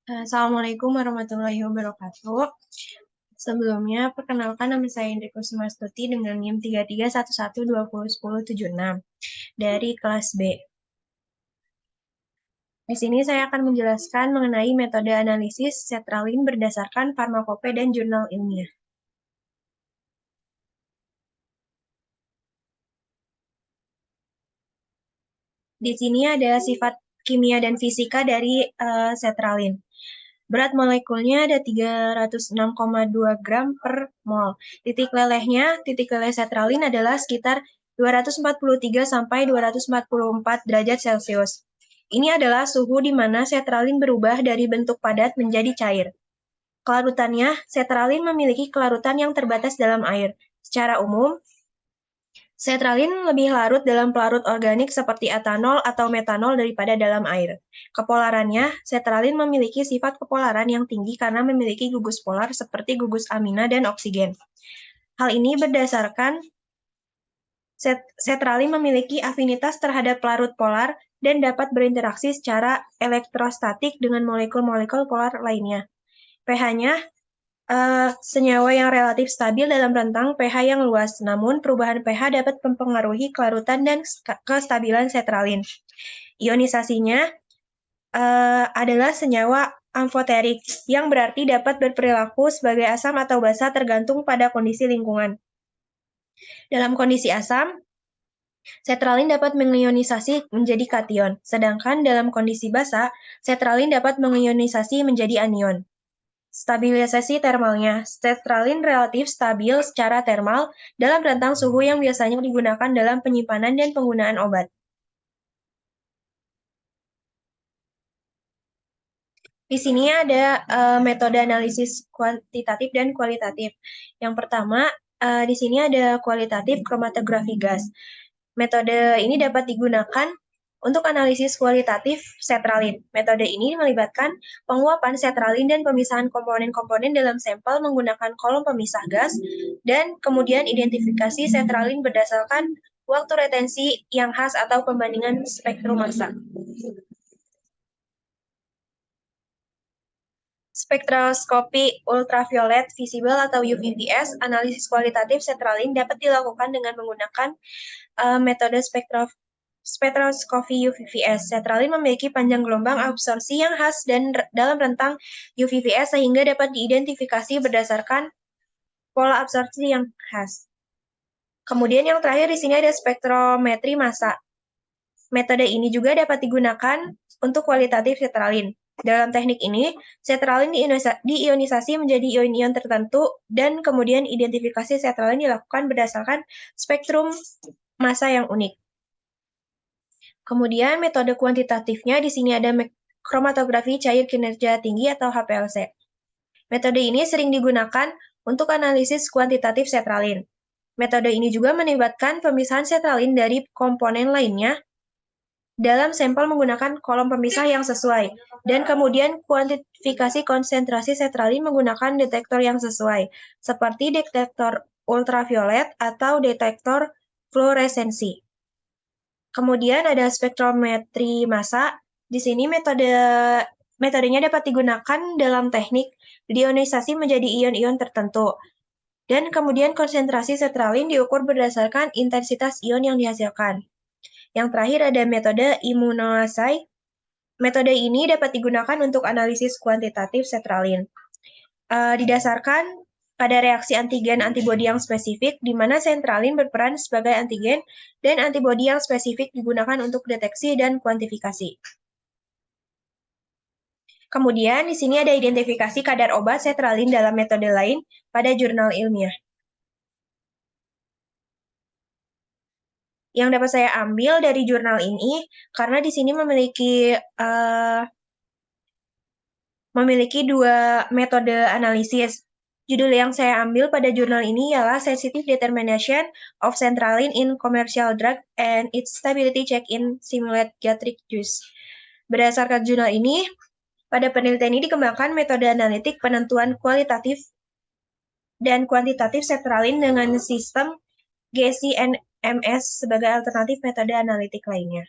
Assalamualaikum warahmatullahi wabarakatuh. Sebelumnya, perkenalkan nama saya Indri Kusuma-Astuti dengan NIM 3311201076 dari kelas B. Di sini saya akan menjelaskan mengenai metode analisis sertralin berdasarkan farmakope dan jurnal ilmiah. Di sini ada sifat kimia dan fisika dari sertralin. Berat molekulnya ada 306,2 gram per mol. Titik leleh sertralin adalah sekitar 243 sampai 244 derajat Celcius. Ini adalah suhu di mana sertralin berubah dari bentuk padat menjadi cair. Kelarutannya, sertralin memiliki kelarutan yang terbatas dalam air. Secara umum, sertralin lebih larut dalam pelarut organik seperti etanol atau metanol daripada dalam air. Kepolarannya, sertralin memiliki sifat kepolaran yang tinggi karena memiliki gugus polar seperti gugus amina dan oksigen. Hal ini berdasarkan sertralin memiliki afinitas terhadap pelarut polar dan dapat berinteraksi secara elektrostatik dengan molekul-molekul polar lainnya. pH-nya senyawa yang relatif stabil dalam rentang pH yang luas, namun perubahan pH dapat mempengaruhi kelarutan dan kestabilan sertralin. Ionisasinya adalah senyawa amfoterik, yang berarti dapat berperilaku sebagai asam atau basa tergantung pada kondisi lingkungan. Dalam kondisi asam, sertralin dapat mengionisasi menjadi kation, sedangkan dalam kondisi basa, sertralin dapat mengionisasi menjadi anion. Stabilisasi termalnya, sertralin relatif stabil secara termal dalam rentang suhu yang biasanya digunakan dalam penyimpanan dan penggunaan obat. Di sini ada metode analisis kuantitatif dan kualitatif. Yang pertama, di sini ada kualitatif kromatografi gas. Metode ini dapat digunakan untuk analisis kualitatif sertralin. Metode ini melibatkan penguapan sertralin dan pemisahan komponen-komponen dalam sampel menggunakan kolom pemisah gas, dan kemudian identifikasi sertralin berdasarkan waktu retensi yang khas atau pembandingan spektrum massa. Spektroskopi ultraviolet visible atau UVVS, analisis kualitatif sertralin dapat dilakukan dengan menggunakan metode spektroskopi UVVS. Sertralin memiliki panjang gelombang absorpsi yang khas dan dalam rentang UVVS sehingga dapat diidentifikasi berdasarkan pola absorpsi yang khas. Kemudian yang terakhir di sini ada spektrometri massa. Metode ini juga dapat digunakan untuk kualitatif sertralin. Dalam teknik ini, sertralin diionisasi menjadi ion-ion tertentu dan kemudian identifikasi sertralin dilakukan berdasarkan spektrum massa yang unik. Kemudian metode kuantitatifnya di sini ada kromatografi cair kinerja tinggi atau HPLC. Metode ini sering digunakan untuk analisis kuantitatif sertralin. Metode ini juga melibatkan pemisahan sertralin dari komponen lainnya dalam sampel menggunakan kolom pemisah yang sesuai, dan kemudian kuantifikasi konsentrasi sertralin menggunakan detektor yang sesuai, seperti detektor ultraviolet atau detektor fluoresensi. Kemudian ada spektrometri massa. Di sini metodenya dapat digunakan dalam teknik deionisasi menjadi ion-ion tertentu. Dan kemudian konsentrasi sertralin diukur berdasarkan intensitas ion yang dihasilkan. Yang terakhir ada metode immunoassay. Metode ini dapat digunakan untuk analisis kuantitatif sertralin. Didasarkan pada reaksi antigen antibodi yang spesifik, di mana sertralin berperan sebagai antigen dan antibodi yang spesifik digunakan untuk deteksi dan kuantifikasi. Kemudian di sini ada identifikasi kadar obat sertralin dalam metode lain pada jurnal ilmiah. Yang dapat saya ambil dari jurnal ini, karena di sini memiliki dua metode analisis. Judul yang saya ambil pada jurnal ini ialah Sensitive Determination of Sertralin in Commercial Drug and its Stability Check in Simulated Gastric Juice. Berdasarkan jurnal ini, pada penelitian ini dikembangkan metode analitik penentuan kualitatif dan kuantitatif sertralin dengan sistem GC-NMS sebagai alternatif metode analitik lainnya.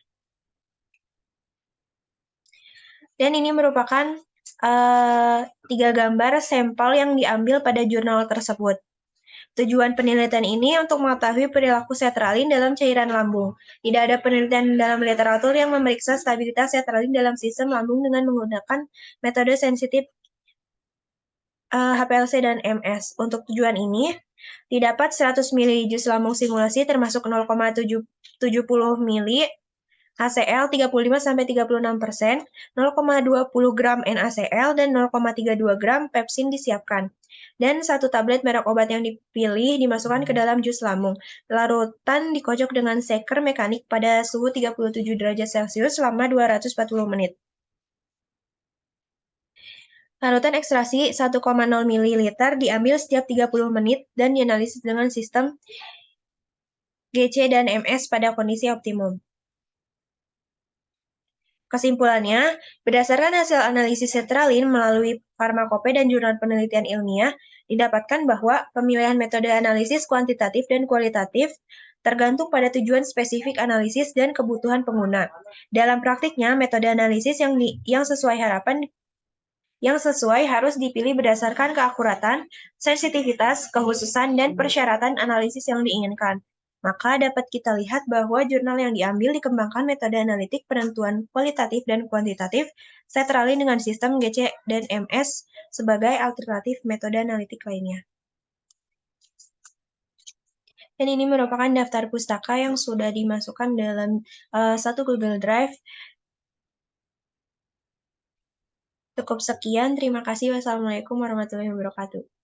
Dan ini merupakan 3 gambar sampel yang diambil pada jurnal tersebut. Tujuan penelitian ini untuk mengetahui perilaku sertralin dalam cairan lambung. Tidak ada penelitian dalam literatur yang memeriksa stabilitas sertralin dalam sistem lambung dengan menggunakan metode sensitif HPLC dan MS. Untuk tujuan ini, didapat 100 mili jus lambung simulasi termasuk 0,70 mili HCl 35-36%, 0,20 gram NaCl, dan 0,32 gram pepsin disiapkan. Dan 1 tablet merek obat yang dipilih dimasukkan ke dalam jus lambung. Larutan dikocok dengan shaker mekanik pada suhu 37 derajat Celcius selama 240 menit. Larutan ekstraksi 1,0 ml diambil setiap 30 menit dan dianalisis dengan sistem GC dan MS pada kondisi optimum. Kesimpulannya, berdasarkan hasil analisis sertralin melalui farmakope dan jurnal penelitian ilmiah, didapatkan bahwa pemilihan metode analisis kuantitatif dan kualitatif tergantung pada tujuan spesifik analisis dan kebutuhan pengguna. Dalam praktiknya, metode analisis yang sesuai harus dipilih berdasarkan keakuratan, sensitivitas, kekhususan, dan persyaratan analisis yang diinginkan. Maka dapat kita lihat bahwa jurnal yang diambil dikembangkan metode analitik penentuan kualitatif dan kuantitatif sertralin dengan sistem GC dan MS sebagai alternatif metode analitik lainnya. Dan ini merupakan daftar pustaka yang sudah dimasukkan dalam satu Google Drive. Cukup sekian, terima kasih. Wassalamualaikum warahmatullahi wabarakatuh.